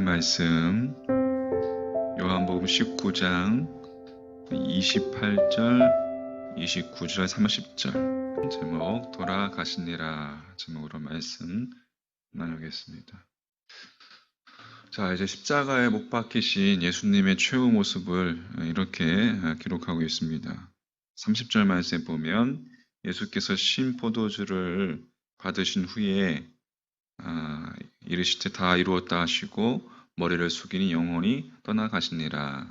말씀 요한복음 19장 28절, 29절, 30절 제목 돌아가시니라 제목으로 말씀 나누겠습니다. 자, 이제 십자가에 못 박히신 예수님의 최후 모습을 이렇게 기록하고 있습니다. 30절 말씀에 보면 예수께서 신 포도주를 받으신 후에 이르시되 다 이루었다 하시고 머리를 숙이니 영혼이 떠나가시니라.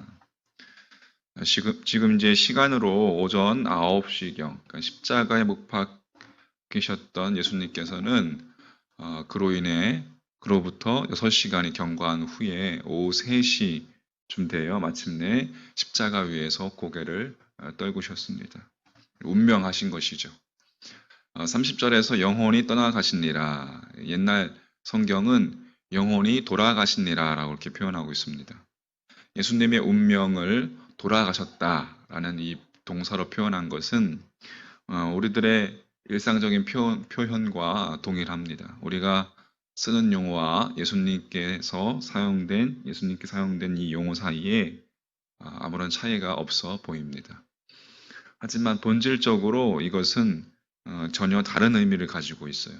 지금 이제 시간으로 오전 9시경, 그러니까 십자가에 못 박히셨던 예수님께서는 그로 인해 그로부터 6시간이 경과한 후에 오후 3시쯤 되어 마침내 십자가 위에서 고개를 떨구셨습니다. 운명하신 것이죠. 30절에서 영혼이 떠나가시니라. 옛날 성경은 영혼이 돌아가시니라 라고 이렇게 표현하고 있습니다. 예수님의 운명을 돌아가셨다라는 이 동사로 표현한 것은 우리들의 일상적인 표현과 동일합니다. 우리가 쓰는 용어와 예수님께 사용된 이 용어 사이에 아무런 차이가 없어 보입니다. 하지만 본질적으로 이것은 전혀 다른 의미를 가지고 있어요.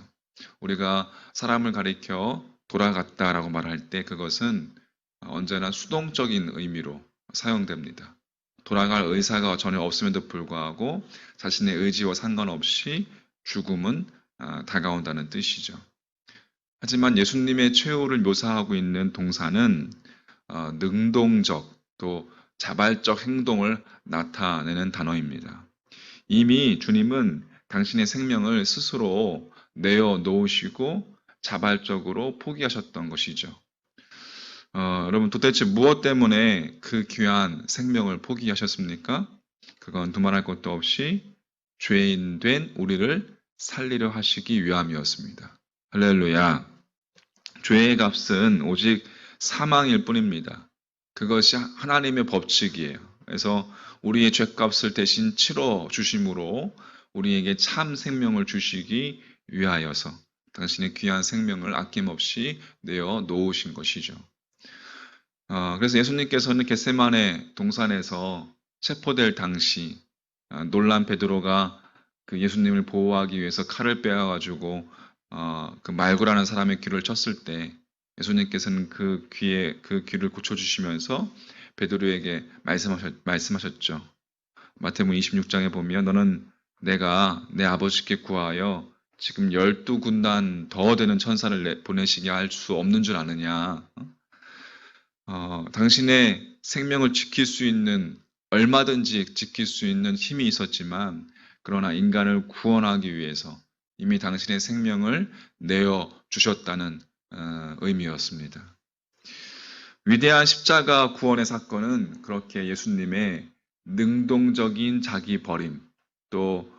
우리가 사람을 가리켜 돌아갔다라고 말할 때 그것은 언제나 수동적인 의미로 사용됩니다. 돌아갈 의사가 전혀 없음에도 불구하고 자신의 의지와 상관없이 죽음은 다가온다는 뜻이죠. 하지만 예수님의 최후를 묘사하고 있는 동사는 능동적 또 자발적 행동을 나타내는 단어입니다. 이미 주님은 당신의 생명을 스스로 내어 놓으시고 자발적으로 포기하셨던 것이죠. 여러분 도대체 무엇 때문에 그 귀한 생명을 포기하셨습니까? 그건 두말할 것도 없이 죄인 된 우리를 살리려 하시기 위함이었습니다. 할렐루야. 죄의 값은 오직 사망일 뿐입니다. 그것이 하나님의 법칙이에요. 그래서 우리의 죄값을 대신 치러 주심으로 우리에게 참 생명을 주시기 위하여서 당신의 귀한 생명을 아낌없이 내어 놓으신 것이죠. 그래서 예수님께서는 겟세마네 동산에서 체포될 당시 놀란 베드로가 그 예수님을 보호하기 위해서 칼을 빼앗아가지고 그 말구라는 사람의 귀를 쳤을 때 예수님께서는 그 귀를 고쳐주시면서 베드로에게 말씀하셨죠. 마태복음 26장에 보면 너는 내가 내 아버지께 구하여 지금 12군단 더 되는 천사를 보내시게 할 수 없는 줄 아느냐. 당신의 생명을 지킬 수 있는, 얼마든지 지킬 수 있는 힘이 있었지만 그러나 인간을 구원하기 위해서 이미 당신의 생명을 내어 주셨다는 의미였습니다. 위대한 십자가 구원의 사건은 그렇게 예수님의 능동적인 자기 버림, 또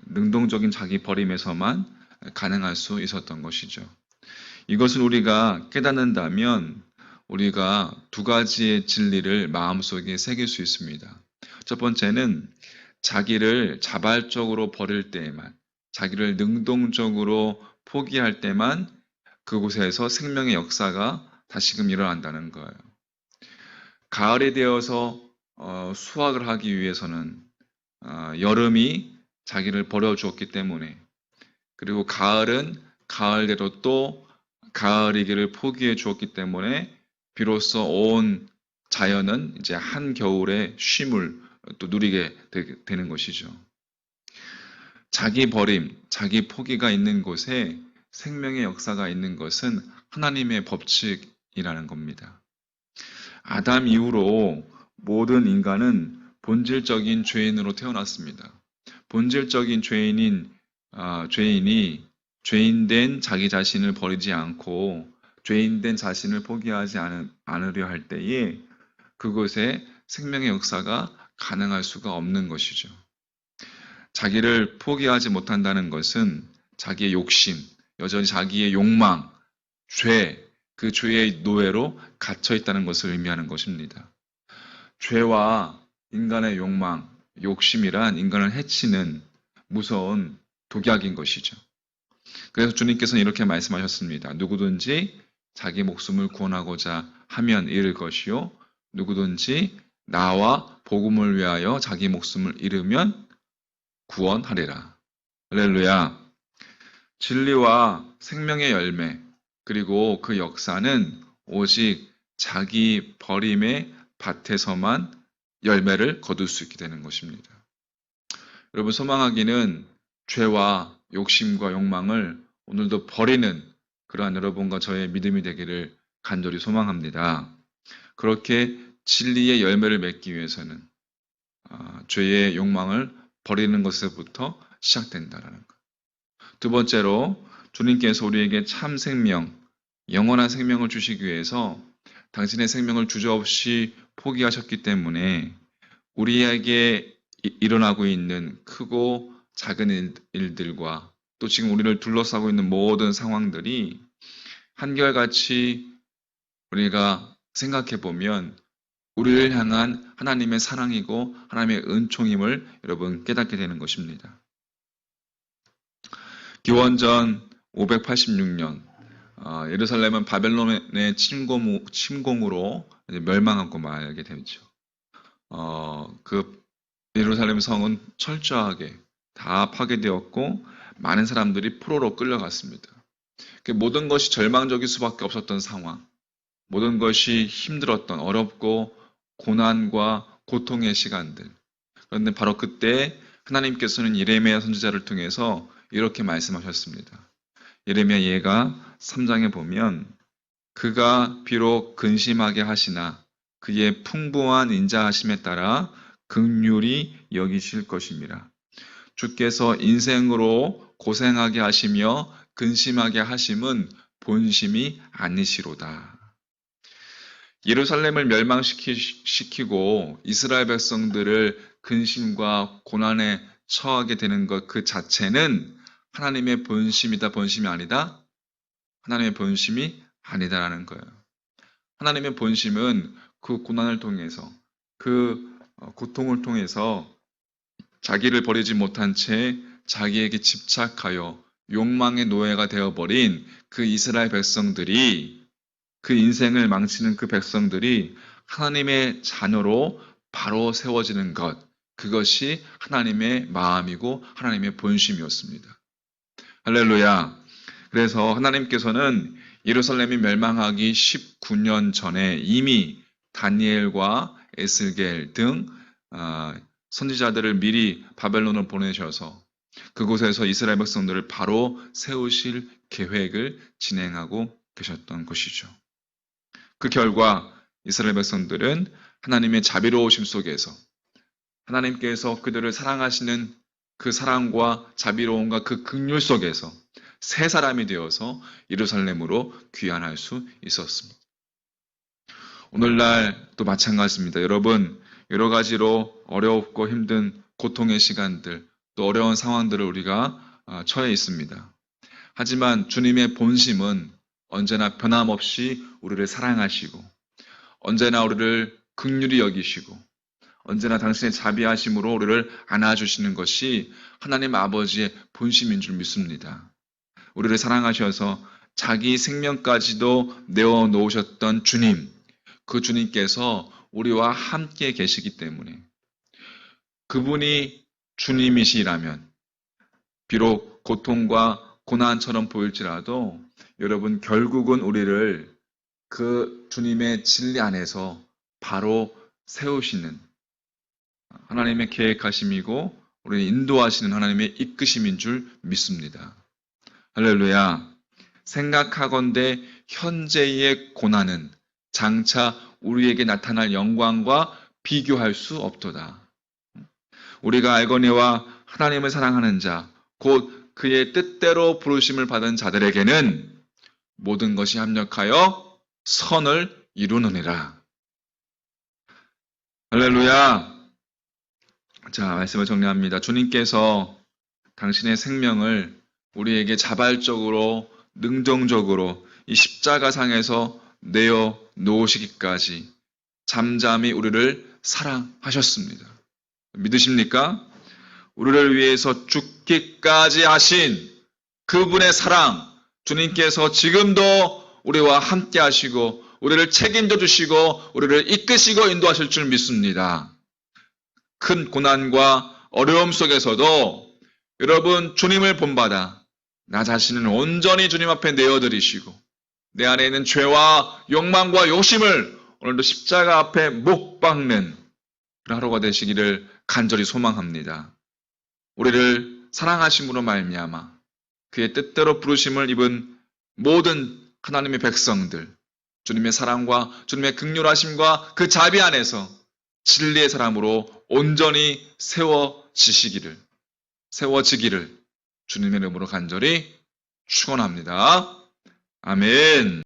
능동적인 자기 버림에서만 가능할 수 있었던 것이죠. 이것을 우리가 깨닫는다면 우리가 두 가지의 진리를 마음속에 새길 수 있습니다. 첫 번째는 자기를 자발적으로 버릴 때에만, 자기를 능동적으로 포기할 때만 그곳에서 생명의 역사가 다시금 일어난다는 거예요. 가을이 되어서 수확을 하기 위해서는 여름이 자기를 버려주었기 때문에, 그리고 가을은 가을대로 또 가을이기를 포기해 주었기 때문에 비로소 온 자연은 이제 한겨울의 쉼을 또 누리게 되는 것이죠. 자기 버림, 자기 포기가 있는 곳에 생명의 역사가 있는 것은 하나님의 법칙이라는 겁니다. 아담 이후로 모든 인간은 본질적인 죄인으로 태어났습니다. 본질적인 죄인이 죄인된 자기 자신을 버리지 않고 죄인된 자신을 포기하지 않으려 할 때에 그곳에 생명의 역사가 가능할 수가 없는 것이죠. 자기를 포기하지 못한다는 것은 자기의 욕심, 여전히 자기의 욕망, 그 죄의 노예로 갇혀 있다는 것을 의미하는 것입니다. 죄와 인간의 욕망, 욕심이란 인간을 해치는 무서운 독약인 것이죠. 그래서 주님께서는 이렇게 말씀하셨습니다. 누구든지 자기 목숨을 구원하고자 하면 잃을 것이요. 누구든지 나와 복음을 위하여 자기 목숨을 잃으면 구원하리라. 할렐루야. 진리와 생명의 열매, 그리고 그 역사는 오직 자기 버림의 밭에서만 열매를 거둘 수 있게 되는 것입니다. 여러분, 소망하기는 죄와 욕심과 욕망을 오늘도 버리는 그러한 여러분과 저의 믿음이 되기를 간절히 소망합니다. 그렇게 진리의 열매를 맺기 위해서는 죄의 욕망을 버리는 것에서부터 시작된다는 것. 두 번째로 주님께서 우리에게 참 생명, 영원한 생명을 주시기 위해서 당신의 생명을 주저없이 포기하셨기 때문에 우리에게 일어나고 있는 크고 작은 일들과 또 지금 우리를 둘러싸고 있는 모든 상황들이 한결같이 우리가 생각해 보면 우리를 향한 하나님의 사랑이고 하나님의 은총임을 여러분 깨닫게 되는 것입니다. 기원전 586년 예루살렘은 바벨론의 침공으로 멸망하고 말게 되죠. 그 예루살렘 성은 철저하게 다 파괴되었고 많은 사람들이 포로로 끌려갔습니다. 모든 것이 절망적일 수밖에 없었던 상황, 모든 것이 힘들었던 어렵고 고난과 고통의 시간들. 그런데 바로 그때 하나님께서는 예레미야 선지자를 통해서 이렇게 말씀하셨습니다. 예레미야 예가 3장에 보면 그가 비록 근심하게 하시나 그의 풍부한 인자하심에 따라 긍휼히 여기실 것입니다. 주께서 인생으로 고생하게 하시며 근심하게 하심은 본심이 아니시로다. 예루살렘을 멸망시키고 이스라엘 백성들을 근심과 고난에 처하게 되는 것 그 자체는 하나님의 본심이다, 본심이 아니다? 하나님의 본심이 아니다라는 거예요. 하나님의 본심은 그 고난을 통해서, 그 고통을 통해서 자기를 버리지 못한 채 자기에게 집착하여 욕망의 노예가 되어버린 그 이스라엘 백성들이, 그 인생을 망치는 그 백성들이 하나님의 자녀로 바로 세워지는 것, 그것이 하나님의 마음이고 하나님의 본심이었습니다. 할렐루야. 그래서 하나님께서는 예루살렘이 멸망하기 19년 전에 이미 다니엘과 에스겔 등 선지자들을 미리 바벨론으로 보내셔서 그곳에서 이스라엘 백성들을 바로 세우실 계획을 진행하고 계셨던 것이죠. 그 결과 이스라엘 백성들은 하나님의 자비로우심 속에서 하나님께서 그들을 사랑하시는 그 사랑과 자비로움과 그 긍휼 속에서 새 사람이 되어서 예루살렘으로 귀환할 수 있었습니다. 오늘날 또 마찬가지입니다. 여러분, 여러 가지로 어렵고 힘든 고통의 시간들, 또 어려운 상황들을 우리가 처해 있습니다. 하지만 주님의 본심은 언제나 변함없이 우리를 사랑하시고 언제나 우리를 긍휼히 여기시고 언제나 당신의 자비하심으로 우리를 안아주시는 것이 하나님 아버지의 본심인 줄 믿습니다. 우리를 사랑하셔서 자기 생명까지도 내어놓으셨던 주님, 그 주님께서 우리와 함께 계시기 때문에 그분이 주님이시라면 비록 고통과 고난처럼 보일지라도 여러분 결국은 우리를 그 주님의 진리 안에서 바로 세우시는 하나님의 계획하심이고 우리를 인도하시는 하나님의 이끄심인 줄 믿습니다. 할렐루야. 생각하건대 현재의 고난은 장차 우리에게 나타날 영광과 비교할 수 없도다. 우리가 알거니와 하나님을 사랑하는 자, 곧 그의 뜻대로 부르심을 받은 자들에게는 모든 것이 합력하여 선을 이루느니라. 할렐루야. 자, 말씀을 정리합니다. 주님께서 당신의 생명을 우리에게 자발적으로, 능동적으로 이 십자가상에서 내어 놓으시기까지 잠잠히 우리를 사랑하셨습니다. 믿으십니까? 우리를 위해서 죽기까지 하신 그분의 사랑, 주님께서 지금도 우리와 함께 하시고 우리를 책임져 주시고 우리를 이끄시고 인도하실 줄 믿습니다. 큰 고난과 어려움 속에서도 여러분 주님을 본받아 나 자신을 온전히 주님 앞에 내어드리시고 내 안에 있는 죄와 욕망과 욕심을 오늘도 십자가 앞에 못 박는 그런 하루가 되시기를 간절히 소망합니다. 우리를 사랑하심으로 말미암아 그의 뜻대로 부르심을 입은 모든 하나님의 백성들, 주님의 사랑과 주님의 긍휼하심과 그 자비 안에서 진리의 사람으로 온전히 세워지기를 주님의 이름으로 간절히 축원합니다. 아멘.